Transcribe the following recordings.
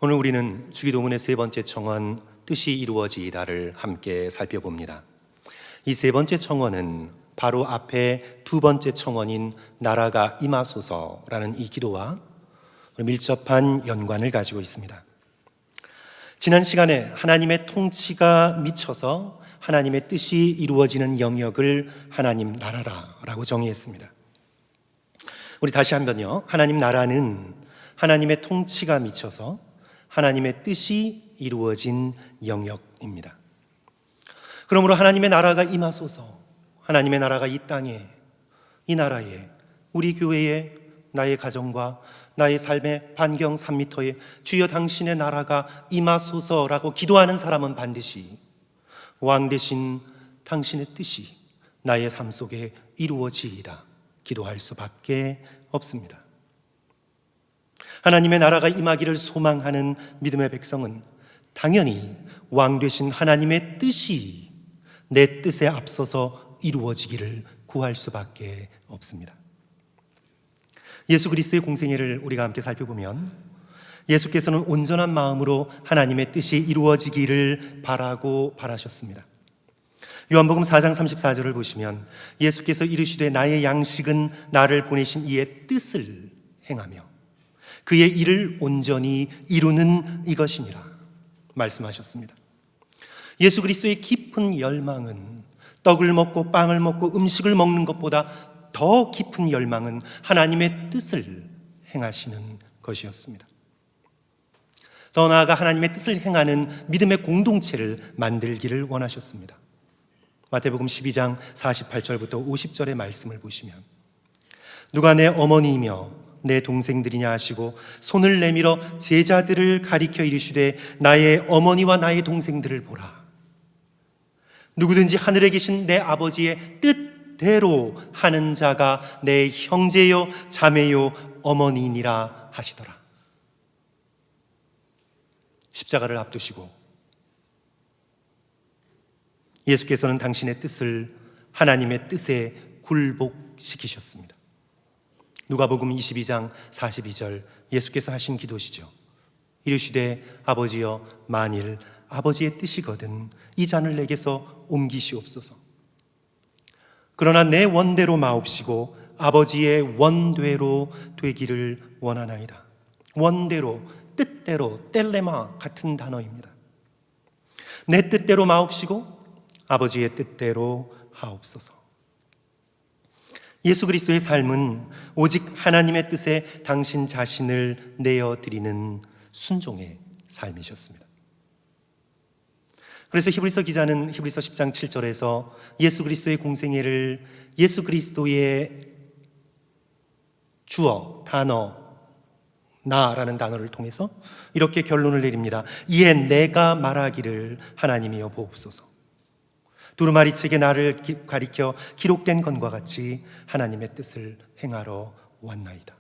오늘 우리는 주기도문의 세 번째 청원 뜻이 이루어지이다를 함께 살펴봅니다. 이 세 번째 청원은 바로 앞에 두 번째 청원인 나라가 임하소서라는 이 기도와 밀접한 연관을 가지고 있습니다. 지난 시간에 하나님의 통치가 미쳐서 하나님의 뜻이 이루어지는 영역을 하나님 나라라고 정의했습니다. 우리 다시 한번요. 하나님 나라는 하나님의 통치가 미쳐서 하나님의 뜻이 이루어진 영역입니다. 그러므로 하나님의 나라가 임하소서, 하나님의 나라가 이 땅에, 이 나라에, 우리 교회에, 나의 가정과 나의 삶의 반경 3m에 주여 당신의 나라가 임하소서라고 기도하는 사람은 반드시 왕 되신 당신의 뜻이 나의 삶 속에 이루어지이다 기도할 수밖에 없습니다. 하나님의 나라가 임하기를 소망하는 믿음의 백성은 당연히 왕 되신 하나님의 뜻이 내 뜻에 앞서서 이루어지기를 구할 수밖에 없습니다. 예수 그리스도의 공생애를 우리가 함께 살펴보면 예수께서는 온전한 마음으로 하나님의 뜻이 이루어지기를 바라셨습니다. 요한복음 4장 34절을 보시면 예수께서 이르시되 나의 양식은 나를 보내신 이의 뜻을 행하며 그의 일을 온전히 이루는 이것이니라 말씀하셨습니다. 예수 그리스도의 깊은 열망은 떡을 먹고 빵을 먹고 음식을 먹는 것보다 더 깊은 열망은 하나님의 뜻을 행하시는 것이었습니다. 더 나아가 하나님의 뜻을 행하는 믿음의 공동체를 만들기를 원하셨습니다. 마태복음 12장 48절부터 50절의 말씀을 보시면 누가 내 어머니이며 내 동생들이냐 하시고 손을 내밀어 제자들을 가리켜 이르시되 나의 어머니와 나의 동생들을 보라. 누구든지 하늘에 계신 내 아버지의 뜻대로 하는 자가 내 형제요 자매요 어머니니라 하시더라. 십자가를 앞두시고 예수께서는 당신의 뜻을 하나님의 뜻에 굴복시키셨습니다. 누가복음 22장 42절 예수께서 하신 기도시죠. 이르시되 아버지여 만일 아버지의 뜻이거든 이 잔을 내게서 옮기시옵소서. 그러나 내 원대로 마옵시고 아버지의 원대로 되기를 원하나이다. 원대로, 뜻대로, 텔레마 같은 단어입니다. 내 뜻대로 마옵시고 아버지의 뜻대로 하옵소서. 예수 그리스도의 삶은 오직 하나님의 뜻에 당신 자신을 내어드리는 순종의 삶이셨습니다. 그래서 히브리서 기자는 히브리서 10장 7절에서 예수 그리스도의 공생애를 예수 그리스도의 주어, 단어, 나라는 단어를 통해서 이렇게 결론을 내립니다. 이에 내가 말하기를 하나님이여 보옵소서. 두루마리책에 나를 가리켜 기록된 것과 같이 하나님의 뜻을 행하러 왔나이다.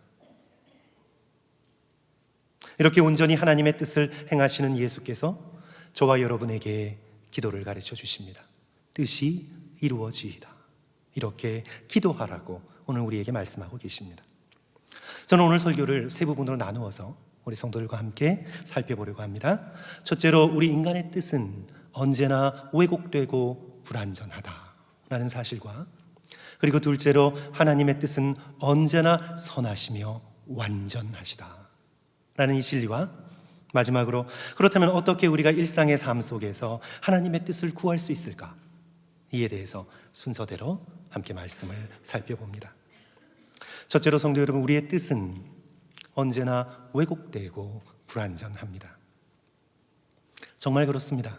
이렇게 온전히 하나님의 뜻을 행하시는 예수께서 저와 여러분에게 기도를 가르쳐 주십니다. 뜻이 이루어지이다. 이렇게 기도하라고 오늘 우리에게 말씀하고 계십니다. 저는 오늘 설교를 세 부분으로 나누어서 우리 성도들과 함께 살펴보려고 합니다. 첫째로 우리 인간의 뜻은 언제나 왜곡되고 불완전하다라는 사실과 그리고 둘째로 하나님의 뜻은 언제나 선하시며 완전하시다라는 이 진리와 마지막으로 그렇다면 어떻게 우리가 일상의 삶 속에서 하나님의 뜻을 구할 수 있을까? 이에 대해서 순서대로 함께 말씀을 살펴봅니다. 첫째로 성도 여러분, 우리의 뜻은 언제나 왜곡되고 불완전합니다. 정말 그렇습니다.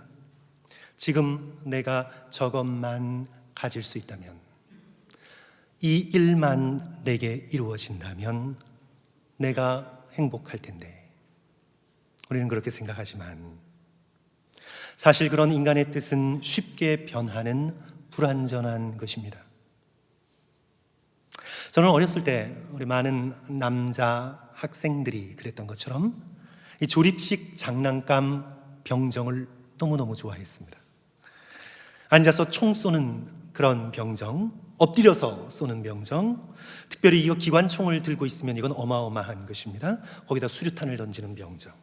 지금 내가 저것만 가질 수 있다면, 이 일만 내게 이루어진다면 내가 행복할 텐데 우리는 그렇게 생각하지만 사실 그런 인간의 뜻은 쉽게 변하는 불완전한 것입니다. 저는 어렸을 때 우리 많은 남자 학생들이 그랬던 것처럼 이 조립식 장난감 병정을 너무너무 좋아했습니다. 앉아서 총 쏘는 그런 병정, 엎드려서 쏘는 병정, 특별히 이거 기관총을 들고 있으면 이건 어마어마한 것입니다. 거기다 수류탄을 던지는 병정.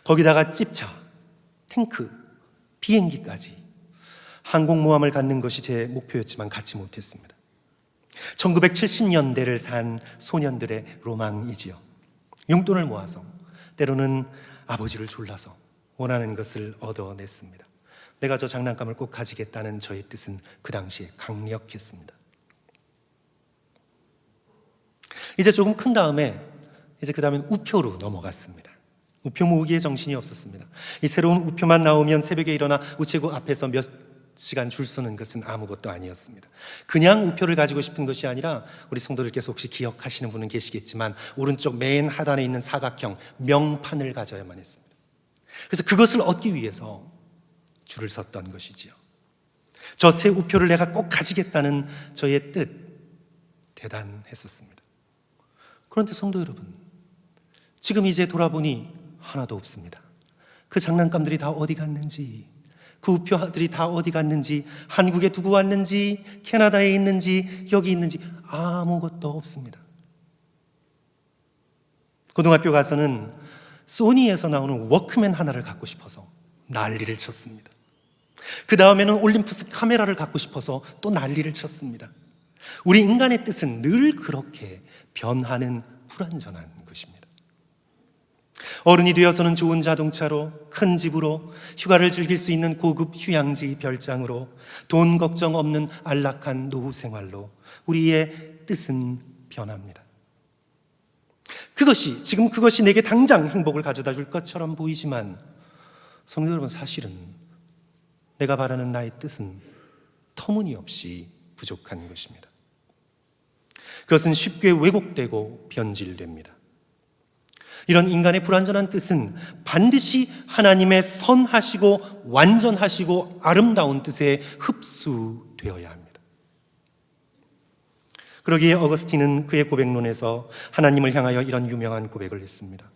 거기다가 집차, 탱크, 비행기까지. 항공모함을 갖는 것이 제 목표였지만 갖지 못했습니다. 1970년대를 산 소년들의 로망이지요. 용돈을 모아서, 때로는 아버지를 졸라서 원하는 것을 얻어냈습니다. 내가 저 장난감을 꼭 가지겠다는 저의 뜻은 그 당시에 강력했습니다. 이제 조금 큰 다음에 그 다음엔 우표로 넘어갔습니다. 우표 모으기에 정신이 없었습니다. 이 새로운 우표만 나오면 새벽에 일어나 우체국 앞에서 몇 시간 줄 서는 것은 아무것도 아니었습니다. 그냥 우표를 가지고 싶은 것이 아니라, 우리 성도들께서 혹시 기억하시는 분은 계시겠지만 오른쪽 맨 하단에 있는 사각형 명판을 가져야만 했습니다. 그래서 그것을 얻기 위해서 줄을 섰던 것이지요. 저 새 우표를 내가 꼭 가지겠다는 저의 뜻, 대단했었습니다. 그런데 성도 여러분, 지금 이제 돌아보니 하나도 없습니다. 그 장난감들이 다 어디 갔는지, 그 우표들이 다 어디 갔는지, 한국에 두고 왔는지, 캐나다에 있는지, 여기 있는지 아무것도 없습니다. 고등학교 가서는 소니에서 나오는 워크맨 하나를 갖고 싶어서 난리를 쳤습니다. 그 다음에는 올림푸스 카메라를 갖고 싶어서 또 난리를 쳤습니다. 우리 인간의 뜻은 늘 그렇게 변하는 불완전한 것입니다. 어른이 되어서는 좋은 자동차로, 큰 집으로, 휴가를 즐길 수 있는 고급 휴양지 별장으로, 돈 걱정 없는 안락한 노후 생활로 우리의 뜻은 변합니다. 지금 그것이 내게 당장 행복을 가져다 줄 것처럼 보이지만, 성도 여러분, 사실은 내가 바라는 나의 뜻은 터무니없이 부족한 것입니다. 그것은 쉽게 왜곡되고 변질됩니다. 이런 인간의 불완전한 뜻은 반드시 하나님의 선하시고 완전하시고 아름다운 뜻에 흡수되어야 합니다. 그러기에 어거스틴은 그의 고백론에서 하나님을 향하여 이런 유명한 고백을 했습니다.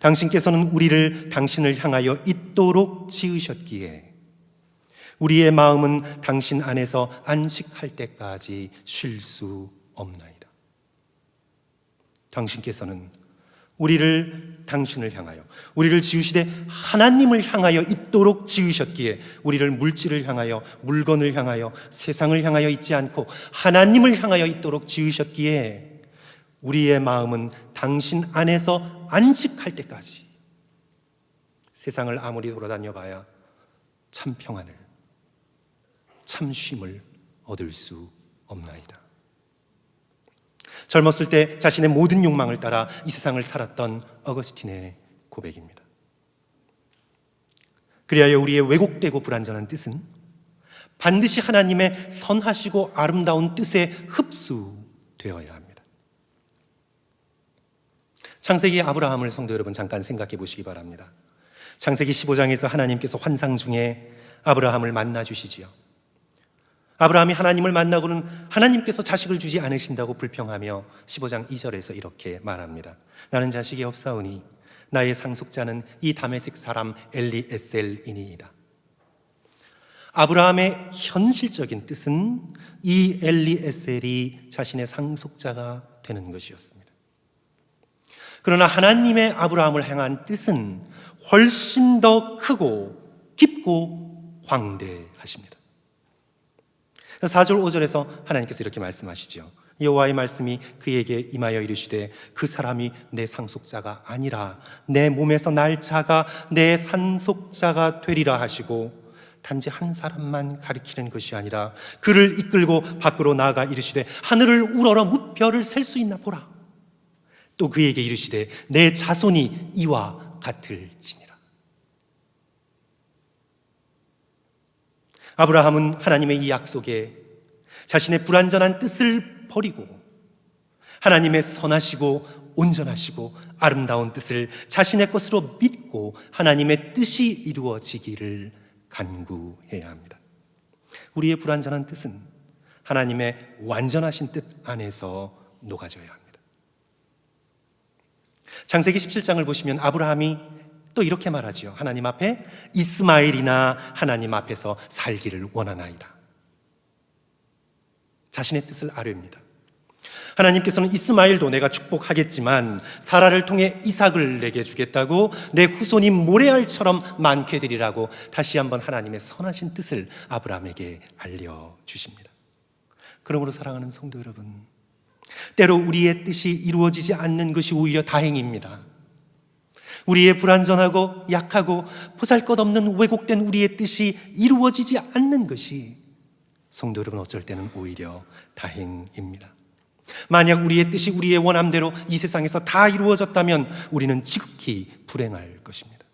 당신께서는 우리를 당신을 향하여 있도록 지으셨기에 우리의 마음은 당신 안에서 안식할 때까지 쉴 수 없나이다. 당신께서는 우리를 당신을 향하여, 우리를 지으시되 하나님을 향하여 있도록 지으셨기에, 우리를 물질을 향하여, 물건을 향하여, 세상을 향하여 있지 않고 하나님을 향하여 있도록 지으셨기에 우리의 마음은 당신 안에서 안식할 때까지 세상을 아무리 돌아다녀 봐야 참 평안을, 참 쉼을 얻을 수 없나이다. 젊었을 때 자신의 모든 욕망을 따라 이 세상을 살았던 어거스틴의 고백입니다. 그리하여 우리의 왜곡되고 불완전한 뜻은 반드시 하나님의 선하시고 아름다운 뜻에 흡수되어야 합니다. 창세기 아브라함을 성도 여러분 잠깐 생각해 보시기 바랍니다. 창세기 15장에서 하나님께서 환상 중에 아브라함을 만나 주시지요. 아브라함이 하나님을 만나고는 하나님께서 자식을 주지 않으신다고 불평하며 15장 2절에서 이렇게 말합니다. 나는 자식이 없사오니 나의 상속자는 이 다메섹 사람 엘리에셀이니이다. 아브라함의 현실적인 뜻은 이 엘리에셀이 자신의 상속자가 되는 것이었습니다. 그러나 하나님의 아브라함을 향한 뜻은 훨씬 더 크고 깊고 광대하십니다. 4절 5절에서 하나님께서 이렇게 말씀하시죠. 여호와의 말씀이 그에게 임하여 이르시되 그 사람이 내 상속자가 아니라 내 몸에서 날 자가 내 상속자가 되리라 하시고, 단지 한 사람만 가리키는 것이 아니라 그를 이끌고 밖으로 나아가 이르시되 하늘을 우러러 무별을 셀 수 있나 보라. 또 그에게 이르시되 내 자손이 이와 같을지니라. 아브라함은 하나님의 이 약속에 자신의 불완전한 뜻을 버리고 하나님의 선하시고 온전하시고 아름다운 뜻을 자신의 것으로 믿고 하나님의 뜻이 이루어지기를 간구해야 합니다. 우리의 불완전한 뜻은 하나님의 완전하신 뜻 안에서 녹아져야 합니다. 창세기 17장을 보시면 아브라함이 또 이렇게 말하지요. 하나님 앞에 이스마엘이나 하나님 앞에서 살기를 원하나이다. 자신의 뜻을 아뢰입니다. 하나님께서는 이스마엘도 내가 축복하겠지만 사라를 통해 이삭을 내게 주겠다고, 내 후손이 모래알처럼 많게 되리라고 다시 한번 하나님의 선하신 뜻을 아브라함에게 알려주십니다. 그러므로 사랑하는 성도 여러분, 때로 우리의 뜻이 이루어지지 않는 것이 오히려 다행입니다. 우리의 불완전하고 약하고 보잘것없는 왜곡된 우리의 뜻이 이루어지지 않는 것이, 성도 여러분, 어쩔 때는 오히려 다행입니다. 만약 우리의 뜻이 우리의 원함대로 이 세상에서 다 이루어졌다면 우리는 지극히 불행할 것입니다.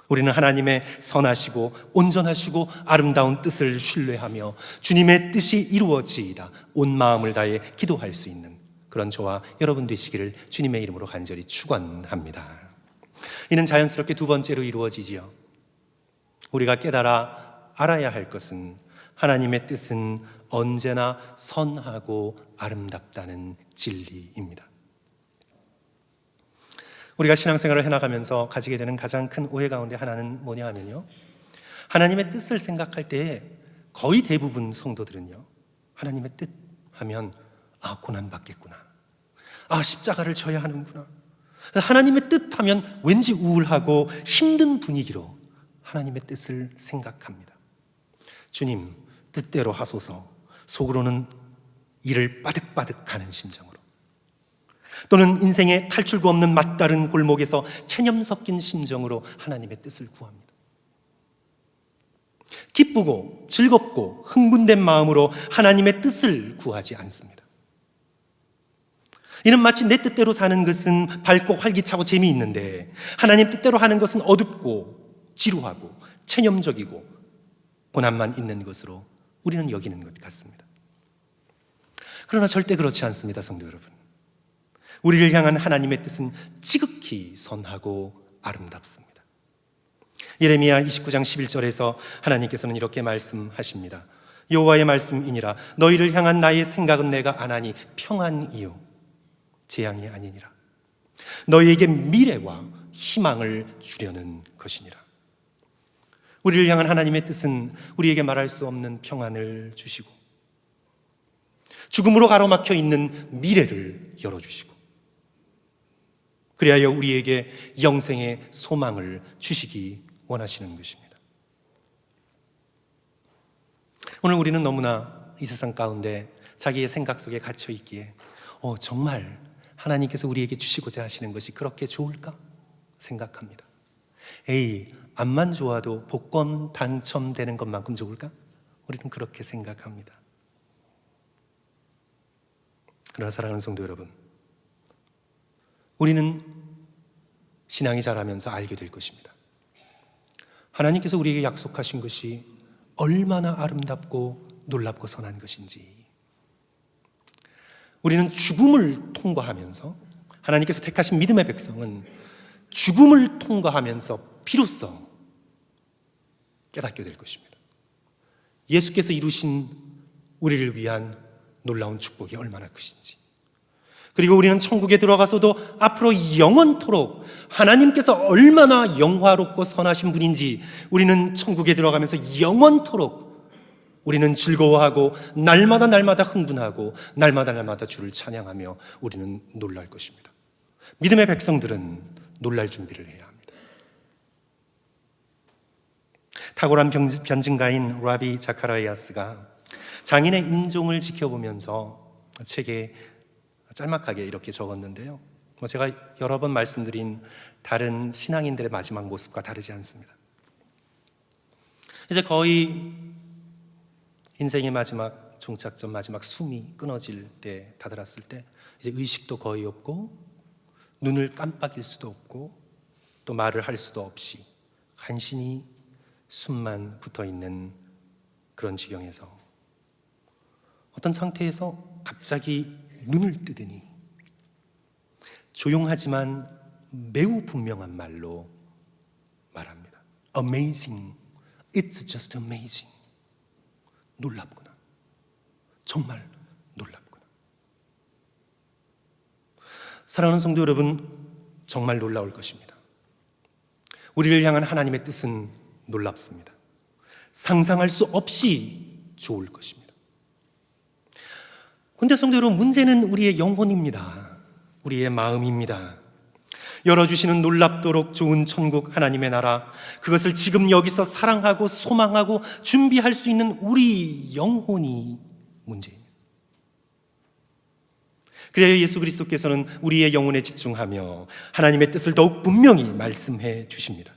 우리는 하나님의 선하시고 온전하시고 아름다운 뜻을 신뢰하며 주님의 뜻이 이루어지이다 온 마음을 다해 기도할 수 있는 그런 저와 여러분 되시기를 주님의 이름으로 간절히 축원합니다. 이는 자연스럽게 두 번째로 이루어지지요. 우리가 깨달아 알아야 할 것은 하나님의 뜻은 언제나 선하고 아름답다는 진리입니다. 우리가 신앙생활을 해나가면서 가지게 되는 가장 큰 오해 가운데 하나는 뭐냐 하면요, 하나님의 뜻을 생각할 때 거의 대부분 성도들은요, 하나님의 뜻 하면 고난받겠구나, 십자가를 져야 하는구나, 하나님의 뜻 하면 왠지 우울하고 힘든 분위기로 하나님의 뜻을 생각합니다. 주님 뜻대로 하소서, 속으로는 이를 빠득빠득 하는 심정으로, 또는 인생의 탈출구 없는 막다른 골목에서 체념 섞인 심정으로 하나님의 뜻을 구합니다. 기쁘고 즐겁고 흥분된 마음으로 하나님의 뜻을 구하지 않습니다. 이는 마치 내 뜻대로 사는 것은 밝고 활기차고 재미있는데 하나님 뜻대로 하는 것은 어둡고 지루하고 체념적이고 고난만 있는 것으로 우리는 여기는 것 같습니다. 그러나 절대 그렇지 않습니다, 성도 여러분. 우리를 향한 하나님의 뜻은 지극히 선하고 아름답습니다. 예레미야 29장 11절에서 하나님께서는 이렇게 말씀하십니다. 여호와의 말씀이니라, 너희를 향한 나의 생각은 내가 아나니 평안이요 재앙이 아니니라. 너희에게 미래와 희망을 주려는 것이니라. 우리를 향한 하나님의 뜻은 우리에게 말할 수 없는 평안을 주시고 죽음으로 가로막혀 있는 미래를 열어주시고 그리하여 우리에게 영생의 소망을 주시기 원하시는 것입니다. 오늘 우리는 너무나 이 세상 가운데 자기의 생각 속에 갇혀 있기에 정말 하나님께서 우리에게 주시고자 하시는 것이 그렇게 좋을까 생각합니다. 암만 좋아도 복권 당첨되는 것만큼 좋을까? 우리는 그렇게 생각합니다. 그러나 사랑하는 성도 여러분, 우리는 신앙이 자라면서 알게 될 것입니다. 하나님께서 우리에게 약속하신 것이 얼마나 아름답고 놀랍고 선한 것인지. 우리는 죽음을 통과하면서, 하나님께서 택하신 믿음의 백성은 죽음을 통과하면서 비로소 깨닫게 될 것입니다. 예수께서 이루신 우리를 위한 놀라운 축복이 얼마나 크신지, 그리고 우리는 천국에 들어가서도 앞으로 영원토록 하나님께서 얼마나 영화롭고 선하신 분인지 우리는 천국에 들어가면서 영원토록 우리는 즐거워하고 날마다 흥분하고 날마다 주를 찬양하며 우리는 놀랄 것입니다. 믿음의 백성들은 놀랄 준비를 해야 합니다. 탁월한 변증가인 라비 자카라이아스가 장인의 임종을 지켜보면서 책에 짤막하게 이렇게 적었는데요, 제가 여러 번 말씀드린 다른 신앙인들의 마지막 모습과 다르지 않습니다. 이제 거의 인생의 마지막 종착점, 마지막 숨이 끊어질 때 다다랐을 때 이제 의식도 거의 없고 눈을 깜빡일 수도 없고 또 말을 할 수도 없이 간신히 숨만 붙어있는 그런 지경에서 어떤 상태에서 갑자기 눈을 뜨더니 조용하지만 매우 분명한 말로 말합니다. Amazing. It's just amazing. 놀랍구나. 정말 놀랍구나. 사랑하는 성도 여러분, 정말 놀라울 것입니다. 우리를 향한 하나님의 뜻은 놀랍습니다. 상상할 수 없이 좋을 것입니다. 근데 성도 여러분, 문제는 우리의 영혼입니다. 우리의 마음입니다. 열어주시는 놀랍도록 좋은 천국 하나님의 나라, 그것을 지금 여기서 사랑하고 소망하고 준비할 수 있는 우리 영혼이 문제입니다. 그래야 예수 그리스도께서는 우리의 영혼에 집중하며 하나님의 뜻을 더욱 분명히 말씀해 주십니다.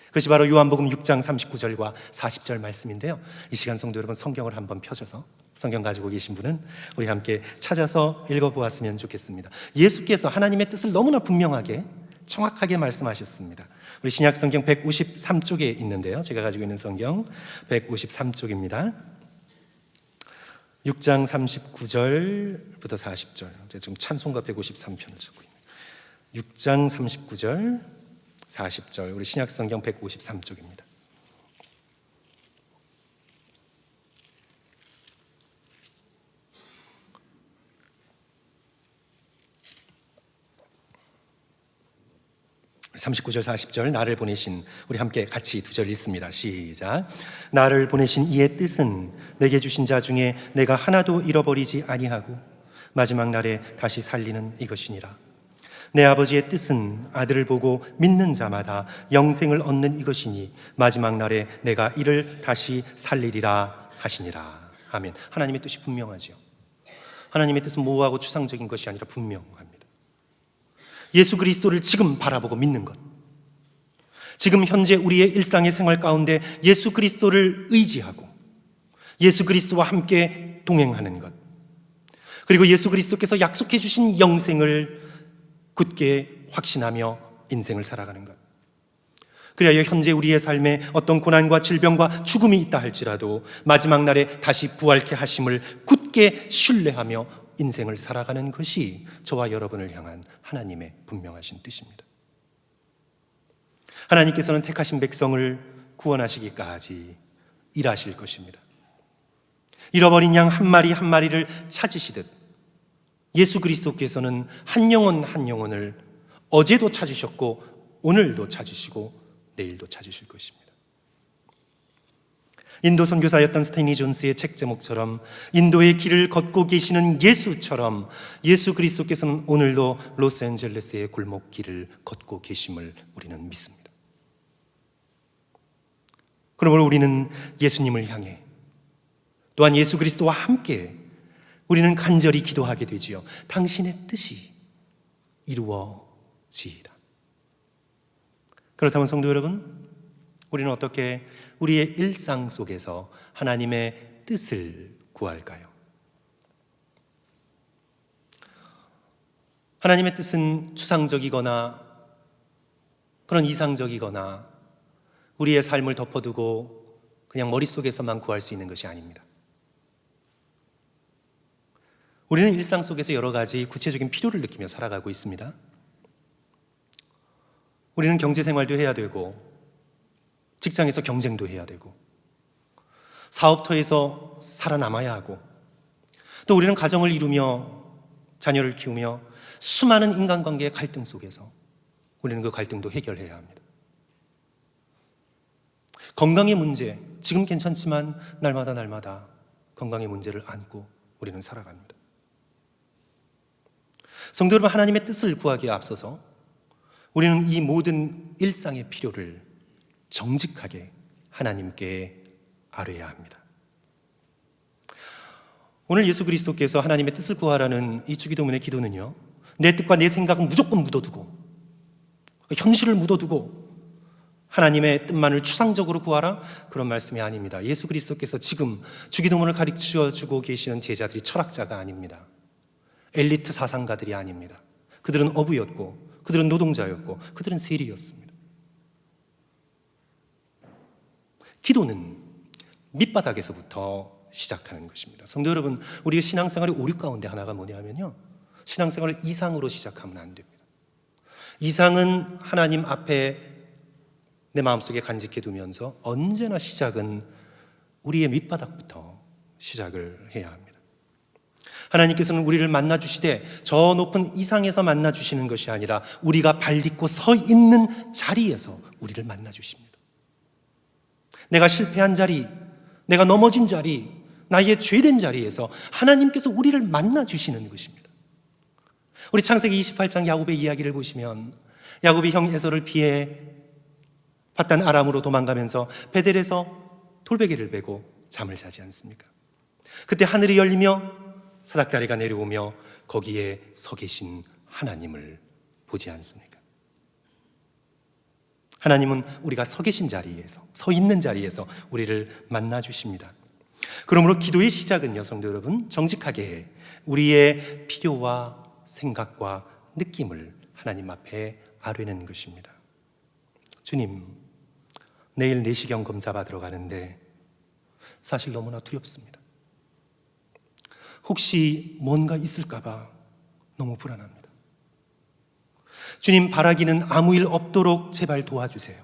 그것이 바로 요한복음 6장 39절과 40절 말씀인데요, 이 시간 성도 여러분, 성경을 한번 펴셔서, 성경 가지고 계신 분은 우리 함께 찾아서 읽어보았으면 좋겠습니다. 예수께서 하나님의 뜻을 너무나 분명하게 정확하게 말씀하셨습니다. 우리 신약 성경 153쪽에 있는데요, 제가 가지고 있는 성경 153쪽입니다. 6장 39절부터 40절, 제가 지금 찬송가 153편을 적고 있네요. 6장 39절 40절, 우리 신약 성경 153쪽입니다. (39절) (40절) 나를 보내신, 우리 함께 같이 두 절 읽습니다. 시작. 나를 보내신 이의 뜻은 내게 주신 자 중에 내가 하나도 잃어버리지 아니하고 마지막 날에 다시 살리는 이것이니라. 내 아버지의 뜻은 아들을 보고 믿는 자마다 영생을 얻는 이것이니 마지막 날에 내가 이를 다시 살리리라 하시니라. 아멘. 하나님의 뜻이 분명하지요. 하나님의 뜻은 모호하고 추상적인 것이 아니라 분명합니다. 예수 그리스도를 지금 바라보고 믿는 것, 지금 현재 우리의 일상의 생활 가운데 예수 그리스도를 의지하고 예수 그리스도와 함께 동행하는 것, 그리고 예수 그리스도께서 약속해 주신 영생을 굳게 확신하며 인생을 살아가는 것, 그래야 현재 우리의 삶에 어떤 고난과 질병과 죽음이 있다 할지라도 마지막 날에 다시 부활케 하심을 굳게 신뢰하며 인생을 살아가는 것이 저와 여러분을 향한 하나님의 분명하신 뜻입니다. 하나님께서는 택하신 백성을 구원하시기까지 일하실 것입니다. 잃어버린 양 한 마리 한 마리를 찾으시듯 예수 그리스도께서는 한 영혼 한 영혼을 어제도 찾으셨고 오늘도 찾으시고 내일도 찾으실 것입니다. 인도 선교사였던 스탠리 존스의 책 제목처럼 인도의 길을 걷고 계시는 예수처럼 예수 그리스도께서는 오늘도 로스앤젤레스의 골목길을 걷고 계심을 우리는 믿습니다. 그러므로 우리는 예수님을 향해, 또한 예수 그리스도와 함께 우리는 간절히 기도하게 되지요. 당신의 뜻이 이루어지이다. 그렇다면 성도 여러분, 우리는 어떻게 우리의 일상 속에서 하나님의 뜻을 구할까요? 하나님의 뜻은 추상적이거나 그런 이상적이거나 우리의 삶을 덮어두고 그냥 머릿속에서만 구할 수 있는 것이 아닙니다. 우리는 일상 속에서 여러 가지 구체적인 필요를 느끼며 살아가고 있습니다. 우리는 경제 생활도 해야 되고 직장에서 경쟁도 해야 되고 사업터에서 살아남아야 하고, 또 우리는 가정을 이루며 자녀를 키우며 수많은 인간관계의 갈등 속에서 우리는 그 갈등도 해결해야 합니다. 건강의 문제, 지금 괜찮지만 날마다 건강의 문제를 안고 우리는 살아갑니다. 성도 여러분, 하나님의 뜻을 구하기에 앞서서 우리는 이 모든 일상의 필요를 정직하게 하나님께 아뢰어야 합니다. 오늘 예수 그리스도께서 하나님의 뜻을 구하라는 이 주기도문의 기도는요, 내 뜻과 내 생각은 무조건 묻어두고 현실을 묻어두고 하나님의 뜻만을 추상적으로 구하라, 그런 말씀이 아닙니다. 예수 그리스도께서 지금 주기도문을 가르쳐주고 계시는 제자들이 철학자가 아닙니다. 엘리트 사상가들이 아닙니다. 그들은 어부였고 그들은 노동자였고 그들은 세리였습니다. 기도는 밑바닥에서부터 시작하는 것입니다. 성도 여러분, 우리의 신앙생활의 오류 가운데 하나가 뭐냐면요, 신앙생활을 이상으로 시작하면 안 됩니다. 이상은 하나님 앞에 내 마음속에 간직해 두면서 언제나 시작은 우리의 밑바닥부터 시작을 해야 합니다. 하나님께서는 우리를 만나주시되 저 높은 이상에서 만나주시는 것이 아니라 우리가 발 딛고 서 있는 자리에서 우리를 만나주십니다. 내가 실패한 자리, 내가 넘어진 자리, 나의 죄된 자리에서 하나님께서 우리를 만나주시는 것입니다. 우리 창세기 28장 야곱의 이야기를 보시면 야곱이 형 에서를 피해 밧단 아람으로 도망가면서 베델에서 돌베개를 베고 잠을 자지 않습니까? 그때 하늘이 열리며 사닥다리가 내려오며 거기에 서 계신 하나님을 보지 않습니까? 하나님은 우리가 서 계신 자리에서, 서 있는 자리에서 우리를 만나 주십니다. 그러므로 기도의 시작은요, 성도 여러분, 정직하게 우리의 필요와 생각과 느낌을 하나님 앞에 아뢰는 것입니다. 주님, 내일 내시경 검사 받으러 가는데 사실 너무나 두렵습니다. 혹시 뭔가 있을까 봐 너무 불안합니다. 주님, 바라기는 아무 일 없도록 제발 도와주세요.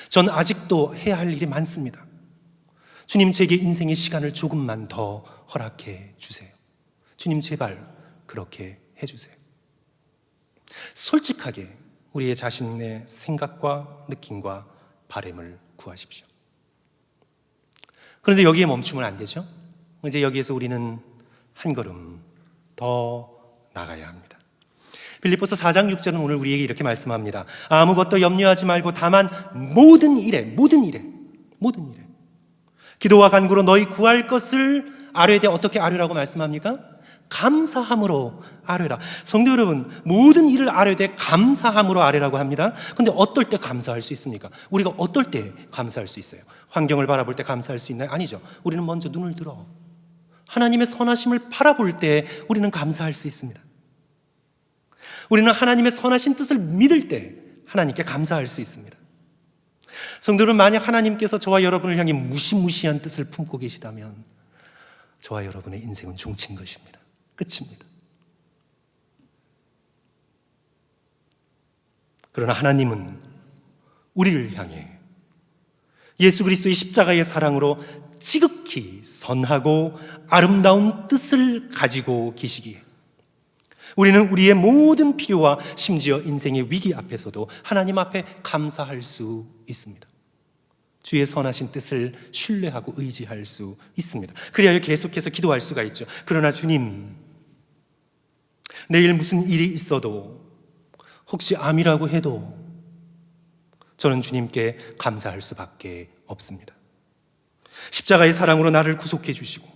전 아직도 해야 할 일이 많습니다. 주님, 제게 인생의 시간을 조금만 더 허락해 주세요. 주님, 제발 그렇게 해주세요. 솔직하게 우리의 자신의 생각과 느낌과 바람을 구하십시오. 그런데 여기에 멈추면 안 되죠. 이제 여기에서 우리는 한 걸음 더 나가야 합니다. 빌립보서 4장 6절은 오늘 우리에게 이렇게 말씀합니다. 아무것도 염려하지 말고 다만 모든 일에 기도와 간구로 너희 구할 것을 아뢰되 어떻게 아뢰라고 말씀합니까? 감사함으로 아뢰라. 성도 여러분, 모든 일을 아뢰되 감사함으로 아뢰라고 합니다. 그런데 어떨 때 감사할 수 있습니까? 우리가 어떨 때 감사할 수 있어요? 환경을 바라볼 때 감사할 수 있나요? 아니죠. 우리는 먼저 눈을 들어 하나님의 선하심을 바라볼 때 우리는 감사할 수 있습니다. 우리는 하나님의 선하신 뜻을 믿을 때 하나님께 감사할 수 있습니다. 성도 여러분, 만약 하나님께서 저와 여러분을 향해 무시무시한 뜻을 품고 계시다면 저와 여러분의 인생은 종친 것입니다. 끝입니다. 그러나 하나님은 우리를 향해 예수 그리스도의 십자가의 사랑으로 지극히 선하고 아름다운 뜻을 가지고 계시기에 우리는 우리의 모든 필요와 심지어 인생의 위기 앞에서도 하나님 앞에 감사할 수 있습니다. 주의 선하신 뜻을 신뢰하고 의지할 수 있습니다. 그래야 계속해서 기도할 수가 있죠. 그러나 주님, 내일 무슨 일이 있어도 혹시 암이라고 해도 저는 주님께 감사할 수밖에 없습니다. 십자가의 사랑으로 나를 구속해 주시고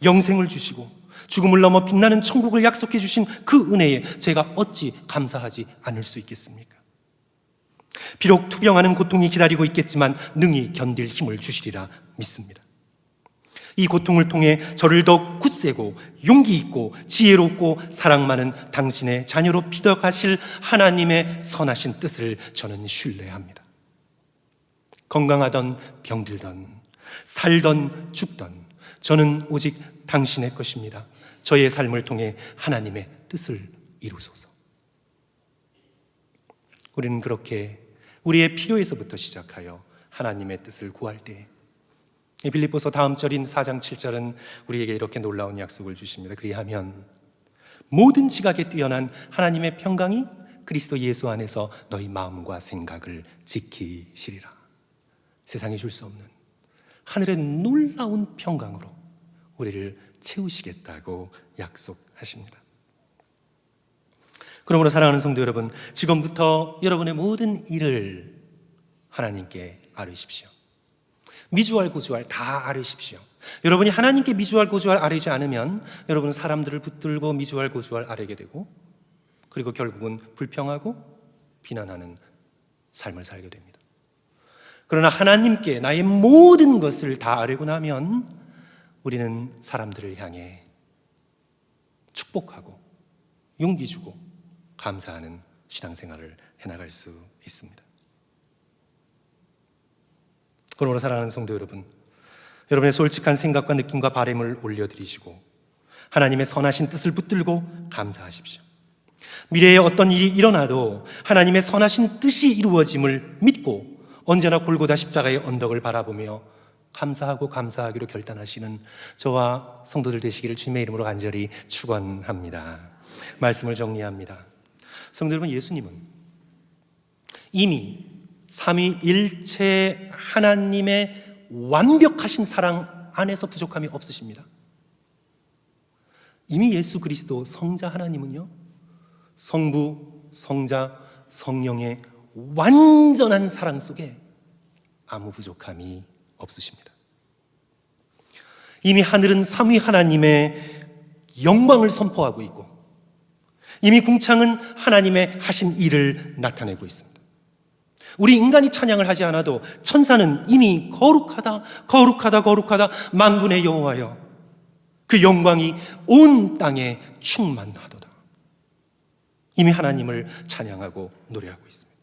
영생을 주시고 죽음을 넘어 빛나는 천국을 약속해 주신 그 은혜에 제가 어찌 감사하지 않을 수 있겠습니까? 비록 투병하는 고통이 기다리고 있겠지만 능히 견딜 힘을 주시리라 믿습니다. 이 고통을 통해 저를 더 굳세고 용기 있고 지혜롭고 사랑 많은 당신의 자녀로 빚어가실 하나님의 선하신 뜻을 저는 신뢰합니다. 건강하던 병들던 살던 죽던 저는 오직 당신의 것입니다. 저의 삶을 통해 하나님의 뜻을 이루소서. 우리는 그렇게 우리의 필요에서부터 시작하여 하나님의 뜻을 구할 때 빌립보서 다음 절인 4장 7절은 우리에게 이렇게 놀라운 약속을 주십니다. 그리하면 모든 지각에 뛰어난 하나님의 평강이 그리스도 예수 안에서 너희 마음과 생각을 지키시리라. 세상이 줄 수 없는 하늘의 놀라운 평강으로 우리를 채우시겠다고 약속하십니다. 그러므로 사랑하는 성도 여러분, 지금부터 여러분의 모든 일을 하나님께 아뢰십시오. 미주알 고주알 다 아뢰십시오. 여러분이 하나님께 미주알 고주알 아뢰지 않으면 여러분은 사람들을 붙들고 미주알 고주알 아뢰게 되고 그리고 결국은 불평하고 비난하는 삶을 살게 됩니다. 그러나 하나님께 나의 모든 것을 다 아뢰고 나면 우리는 사람들을 향해 축복하고 용기 주고 감사하는 신앙생활을 해나갈 수 있습니다. 그러므로 사랑하는 성도 여러분, 여러분의 솔직한 생각과 느낌과 바람을 올려드리시고 하나님의 선하신 뜻을 붙들고 감사하십시오. 미래에 어떤 일이 일어나도 하나님의 선하신 뜻이 이루어짐을 믿고 언제나 골고다 십자가의 언덕을 바라보며 감사하고 감사하기로 결단하시는 저와 성도들 되시기를 주님의 이름으로 간절히 축원합니다. 말씀을 정리합니다. 성도 여러분, 예수님은 이미 삼위일체 하나님의 완벽하신 사랑 안에서 부족함이 없으십니다. 이미 예수 그리스도 성자 하나님은요, 성부, 성자, 성령의 완전한 사랑 속에 아무 부족함이 없으십니다. 이미 하늘은 삼위 하나님의 영광을 선포하고 있고, 이미 궁창은 하나님의 하신 일을 나타내고 있습니다. 우리 인간이 찬양을 하지 않아도 천사는 이미 거룩하다, 거룩하다, 거룩하다 만군의 여호와여, 그 영광이 온 땅에 충만하도다. 이미 하나님을 찬양하고 노래하고 있습니다.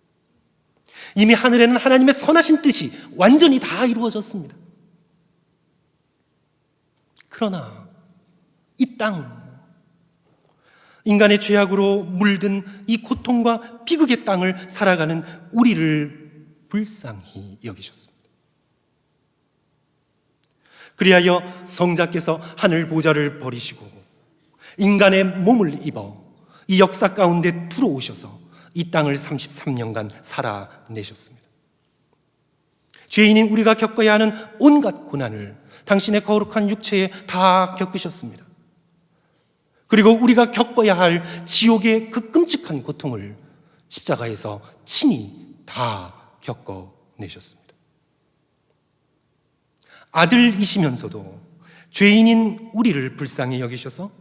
이미 하늘에는 하나님의 선하신 뜻이 완전히 다 이루어졌습니다. 그러나 이 땅, 인간의 죄악으로 물든 이 고통과 비극의 땅을 살아가는 우리를 불쌍히 여기셨습니다. 그리하여 성자께서 하늘 보좌를 버리시고 인간의 몸을 입어 이 역사 가운데 들어오셔서 이 땅을 33년간 살아내셨습니다. 죄인인 우리가 겪어야 하는 온갖 고난을 당신의 거룩한 육체에 다 겪으셨습니다. 그리고 우리가 겪어야 할 지옥의 그 끔찍한 고통을 십자가에서 친히 다 겪어내셨습니다. 아들이시면서도 죄인인 우리를 불쌍히 여기셔서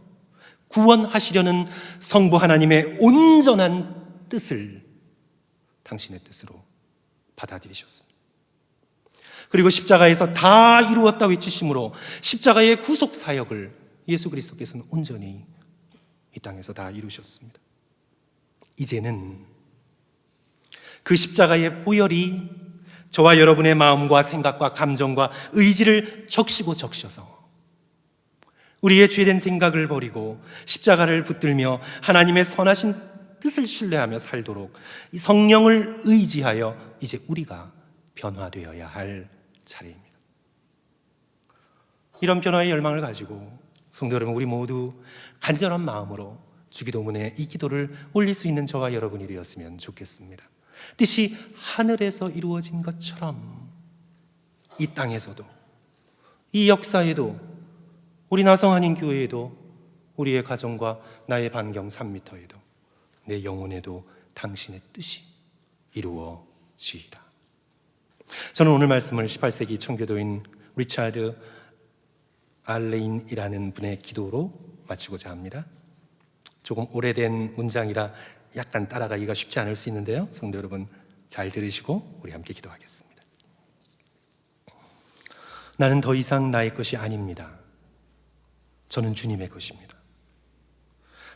구원하시려는 성부 하나님의 온전한 뜻을 당신의 뜻으로 받아들이셨습니다. 그리고 십자가에서 다 이루었다 외치심으로 십자가의 구속 사역을 예수 그리스도께서는 온전히 이 땅에서 다 이루셨습니다. 이제는 그 십자가의 보혈이 저와 여러분의 마음과 생각과 감정과 의지를 적시고 적셔서 우리의 죄된 생각을 버리고 십자가를 붙들며 하나님의 선하신 뜻을 신뢰하며 살도록 이 성령을 의지하여 이제 우리가 변화되어야 할 차례입니다. 이런 변화의 열망을 가지고 성도 여러분, 우리 모두 간절한 마음으로 주기도문에 이 기도를 올릴 수 있는 저와 여러분이 되었으면 좋겠습니다. 뜻이 하늘에서 이루어진 것처럼 이 땅에서도, 이 역사에도, 우리 나성한인 교회에도, 우리의 가정과 나의 반경 3m에도, 내 영혼에도 당신의 뜻이 이루어지이다. 저는 오늘 말씀을 18세기 청교도인 리차드 알레인이라는 분의 기도로 마치고자 합니다. 조금 오래된 문장이라 약간 따라가기가 쉽지 않을 수 있는데요, 성도 여러분 잘 들으시고 우리 함께 기도하겠습니다. 나는 더 이상 나의 것이 아닙니다. 저는 주님의 것입니다.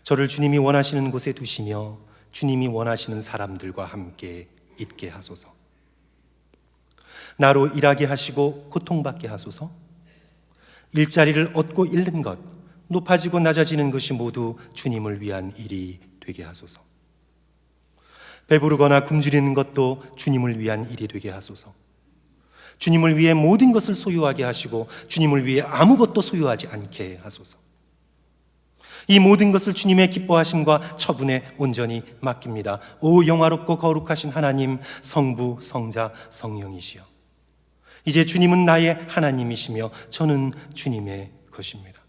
저를 주님이 원하시는 곳에 두시며 주님이 원하시는 사람들과 함께 있게 하소서. 나로 일하게 하시고 고통받게 하소서. 일자리를 얻고 잃는 것, 높아지고 낮아지는 것이 모두 주님을 위한 일이 되게 하소서. 배부르거나 굶주리는 것도 주님을 위한 일이 되게 하소서. 주님을 위해 모든 것을 소유하게 하시고 주님을 위해 아무것도 소유하지 않게 하소서. 이 모든 것을 주님의 기뻐하심과 처분에 온전히 맡깁니다. 오 영화롭고 거룩하신 하나님, 성부, 성자, 성령이시여, 이제 주님은 나의 하나님이시며 저는 주님의 것입니다.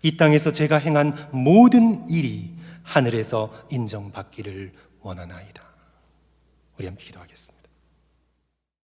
이 땅에서 제가 행한 모든 일이 하늘에서 인정받기를 원하나이다. 우리 함께 기도하겠습니다.